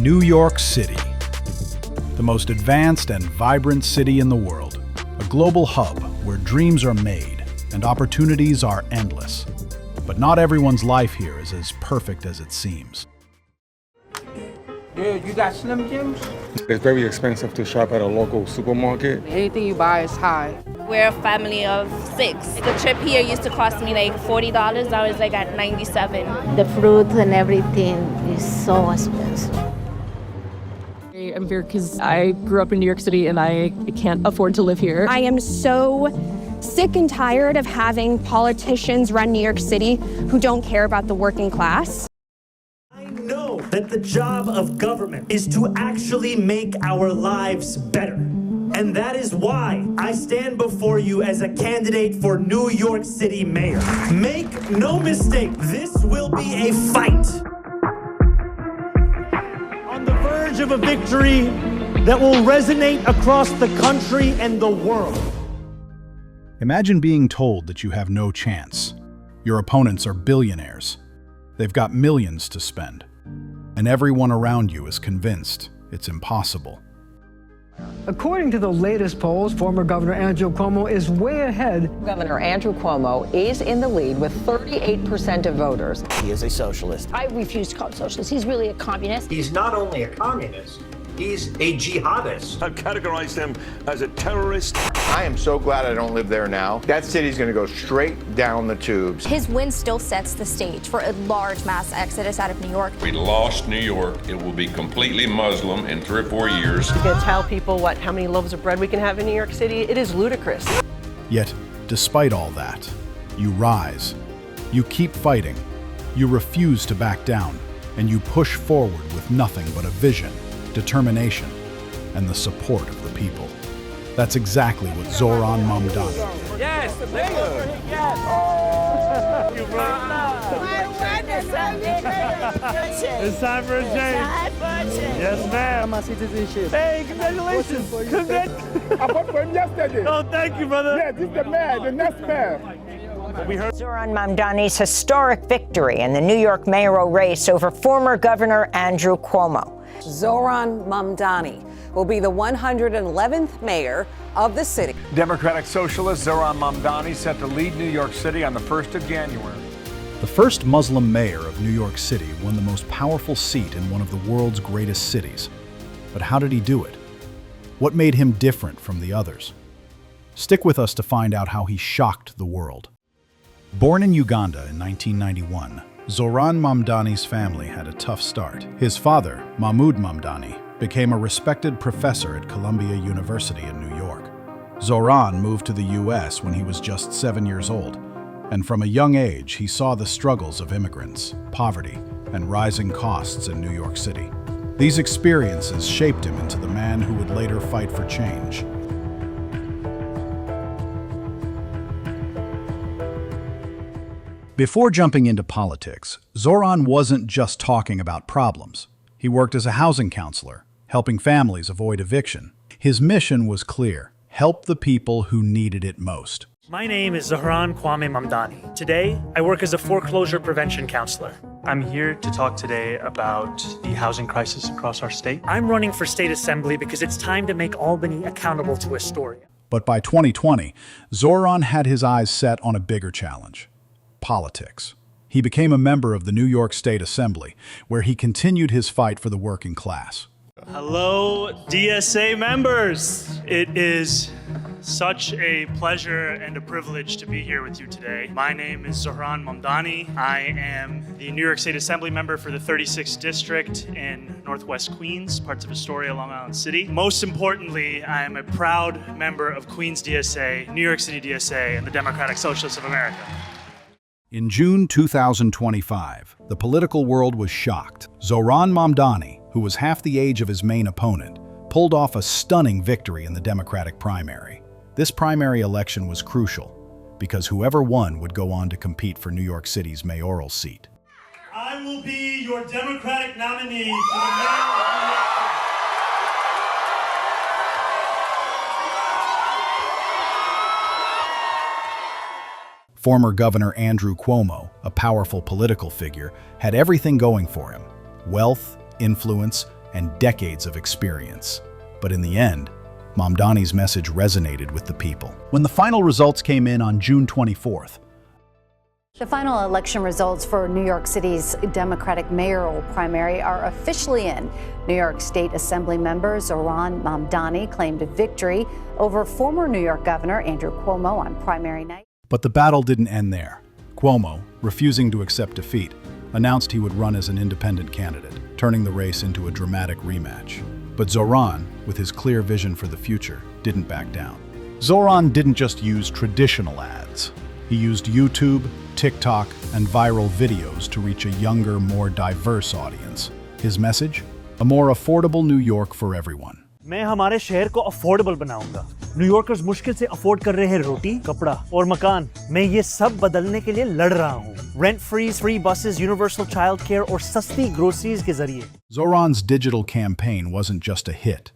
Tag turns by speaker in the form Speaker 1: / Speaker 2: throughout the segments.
Speaker 1: New York City, the most advanced and vibrant city in the world, a global hub where dreams are made and opportunities are endless. But not everyone's life here is as perfect as it seems.
Speaker 2: Dude, you got Slim Jims?
Speaker 3: It's very expensive to shop at a local supermarket.
Speaker 2: Anything you buy is high.
Speaker 4: We're a family of 6. The trip here used to cost me like $40. Now it's like at $97.
Speaker 5: The fruit and everything is so expensive.
Speaker 6: I'm here because I grew up in New York City and I can't afford to live here.
Speaker 7: I am so sick and tired of having politicians run New York City who don't care about the working class.
Speaker 8: I know that the job of government is to actually make our lives better. And that is why I stand before you as a candidate for New York City mayor. Make no mistake, this will be a fight. On the verge of a victory that will resonate across the country and the world.
Speaker 1: Imagine being told that you have no chance. Your opponents are billionaires. They've got millions to spend. And everyone around you is convinced it's impossible.
Speaker 9: According to the latest polls, former Governor Andrew Cuomo is way ahead.
Speaker 10: Governor Andrew Cuomo is in the lead with 38% of voters.
Speaker 11: He is a socialist.
Speaker 12: I refuse to call him socialist. He's really a communist.
Speaker 13: He's not only a communist, he's a jihadist.
Speaker 14: I've categorized him as a terrorist.
Speaker 15: I am so glad I don't live there now. That city's going to go straight down the tubes.
Speaker 16: His win still sets the stage for a large mass exodus out of New York.
Speaker 17: We lost New York. It will be completely Muslim in 3 or 4 years.
Speaker 18: You can tell people how many loaves of bread we can have in New York City. It is ludicrous.
Speaker 1: Yet, despite all that, you rise. You keep fighting. You refuse to back down. And you push forward with nothing but a vision, determination, and the support of the people. That's exactly what Zohran Mamdani did.
Speaker 2: Yes, yes.
Speaker 8: It's time for a change. Yes, ma'am.
Speaker 9: My citizenship.
Speaker 8: Hey, congratulations.
Speaker 19: I bought for him yesterday.
Speaker 8: Oh, thank you, brother.
Speaker 19: Yeah, this is the mayor, the next mayor.
Speaker 8: We heard
Speaker 10: Zohran Mamdani's historic victory in the New York mayoral race over former Governor Andrew Cuomo.
Speaker 20: Zohran Mamdani will be the 111th mayor of the city.
Speaker 5: Democratic socialist Zohran Mamdani set to lead New York City on the 1st of January.
Speaker 1: The first Muslim mayor of New York City won the most powerful seat in one of the world's greatest cities. But how did he do it? What made him different from the others? Stick with us to find out how he shocked the world. Born in Uganda in 1991, Zohran Mamdani's family had a tough start. His father, Mahmoud Mamdani, became a respected professor at Columbia University in New York. Zohran moved to the U.S. when he was just 7 years old, and from a young age he saw the struggles of immigrants, poverty, and rising costs in New York City. These experiences shaped him into the man who would later fight for change. Before jumping into politics, Zohran wasn't just talking about problems. He worked as a housing counselor, helping families avoid eviction. His mission was clear: help the people who needed it most.
Speaker 8: My name is Zohran Mamdani. Today, I work as a foreclosure prevention counselor.
Speaker 2: I'm here to talk today about the housing crisis across our state.
Speaker 8: I'm running for state assembly because it's time to make Albany accountable to Astoria.
Speaker 1: But by 2020, Zohran had his eyes set on a bigger challenge: politics. He became a member of the New York State Assembly, where he continued his fight for the working class.
Speaker 2: Hello, DSA members. It is such a pleasure and a privilege to be here with you today. My name is Zohran Mamdani. I am the New York State Assembly member for the 36th District in Northwest Queens, parts of Astoria, Long Island City. Most importantly, I am a proud member of Queens DSA, New York City DSA, and the Democratic Socialists of America.
Speaker 1: In June 2025, the political world was shocked. Zohran Mamdani, who was half the age of his main opponent, pulled off a stunning victory in the Democratic primary. This primary election was crucial because whoever won would go on to compete for New York City's mayoral seat.
Speaker 8: I will be your Democratic nominee for the mayor of New York City.
Speaker 1: Former Governor Andrew Cuomo, a powerful political figure, had everything going for him: wealth, influence, and decades of experience. But in the end, Mamdani's message resonated with the people. When the final results came in on June 24th,
Speaker 11: the final election results for New York City's Democratic mayoral primary are officially in. New York State Assembly member Zohran Mamdani claimed victory over former New York Governor Andrew Cuomo on primary night.
Speaker 1: But the battle didn't end there. Cuomo, refusing to accept defeat, announced he would run as an independent candidate, turning the race into a dramatic rematch. But Zohran, with his clear vision for the future, didn't back down. Zohran didn't just use traditional ads. He used YouTube, TikTok, and viral videos to reach a younger, more diverse audience. His message? A more affordable New York for everyone.
Speaker 8: मैं हमारे शहर को affordable बनाऊंगा। New Yorkers मुश्किल से afford कर रहे हैं रोटी, कपड़ा और मकान। मैं ये सब बदलने के लिए लड़ रहा हूँ। Rent freeze, free buses, universal child care और सस्ती groceries के जरिए।
Speaker 1: Zohran's digital campaign wasn't just a hit.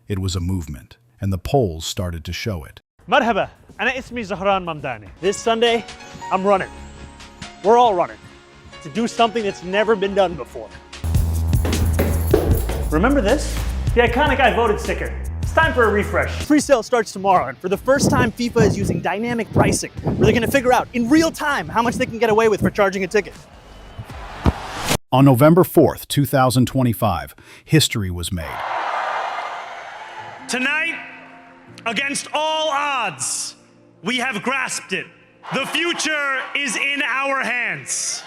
Speaker 1: It was a movement, and the polls started to show it.
Speaker 8: مرحبا، أنا اسمي زهران ممداني. This Sunday, I'm running. We're all running to do something that's never been done before. Remember this? The iconic I voted sticker. It's time for a refresh. Pre-sale starts tomorrow, and for the first time, FIFA is using dynamic pricing, where they're going to figure out in real time how much they can get away with for charging a ticket.
Speaker 1: On November 4th, 2025, history was made.
Speaker 2: Tonight, against all odds, we have grasped it. The future is in our hands.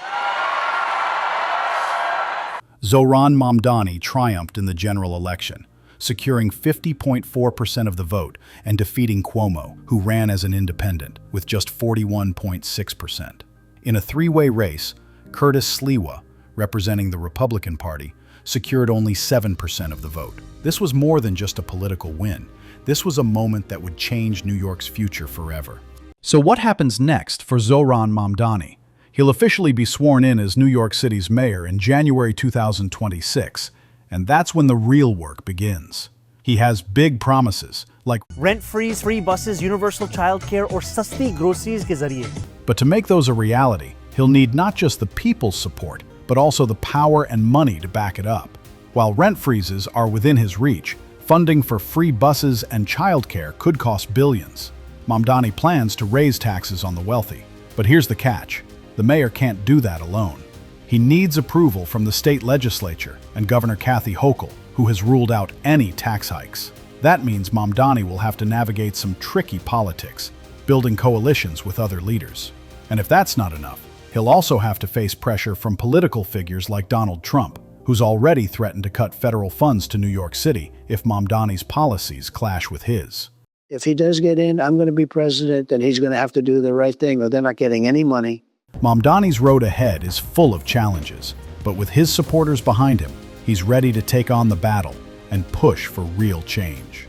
Speaker 1: Zohran Mamdani triumphed in the general election, securing 50.4% of the vote and defeating Cuomo, who ran as an independent, with just 41.6%. In a three-way race, Curtis Sliwa, representing the Republican Party, secured only 7% of the vote. This was more than just a political win. This was a moment that would change New York's future forever. So what happens next for Zohran Mamdani? He'll officially be sworn in as New York City's mayor in January 2026, and that's when the real work begins. He has big promises, like
Speaker 8: rent freeze, free buses, universal child care और सस्ती groceries के जरिए.
Speaker 1: But to make those a reality, he'll need not just the people's support, but also the power and money to back it up. While rent freezes are within his reach, funding for free buses and childcare could cost billions. Mamdani plans to raise taxes on the wealthy. But here's the catch. The mayor can't do that alone. He needs approval from the state legislature and Governor Kathy Hochul, who has ruled out any tax hikes. That means Mamdani will have to navigate some tricky politics, building coalitions with other leaders. And if that's not enough, he'll also have to face pressure from political figures like Donald Trump, who's already threatened to cut federal funds to New York City if Mamdani's policies clash with his.
Speaker 21: If he does get in, I'm going to be president, and he's going to have to do the right thing, or they're not getting any money.
Speaker 1: Mamdani's road ahead is full of challenges, but with his supporters behind him, he's ready to take on the battle and push for real change.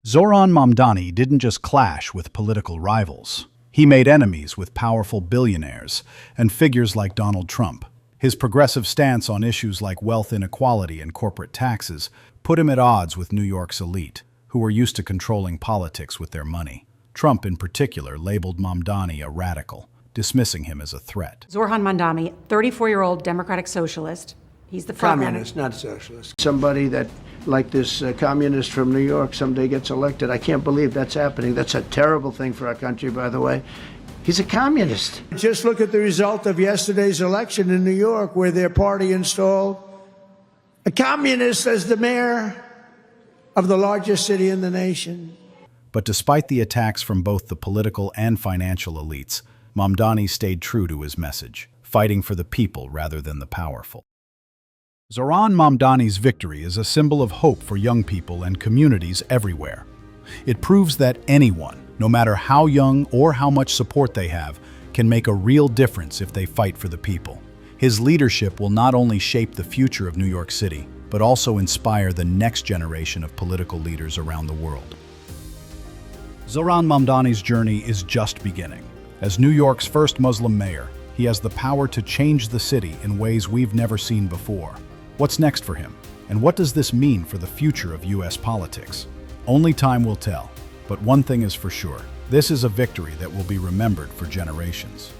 Speaker 1: Zohran Mamdani didn't just clash with political rivals. He made enemies with powerful billionaires and figures like Donald Trump. His progressive stance on issues like wealth inequality and corporate taxes put him at odds with New York's elite, who were used to controlling politics with their money. Trump, in particular, labeled Mamdani a radical, dismissing him as a threat.
Speaker 22: Zohran Mamdani, 34-year-old Democratic socialist. He's the front
Speaker 21: communist, not socialist. Somebody that, like this communist from New York, someday gets elected. I can't believe that's happening. That's a terrible thing for our country, by the way. He's a communist. Just look at the result of yesterday's election in New York, where their party installed a communist as the mayor of the largest city in the nation.
Speaker 1: But despite the attacks from both the political and financial elites, Mamdani stayed true to his message, fighting for the people rather than the powerful. Zohran Mamdani's victory is a symbol of hope for young people and communities everywhere. It proves that anyone, no matter how young or how much support they have, can make a real difference if they fight for the people. His leadership will not only shape the future of New York City, but also inspire the next generation of political leaders around the world. Zohran Mamdani's journey is just beginning. As New York's first Muslim mayor, he has the power to change the city in ways we've never seen before. What's next for him? And what does this mean for the future of U.S. politics? Only time will tell. But one thing is for sure, this is a victory that will be remembered for generations.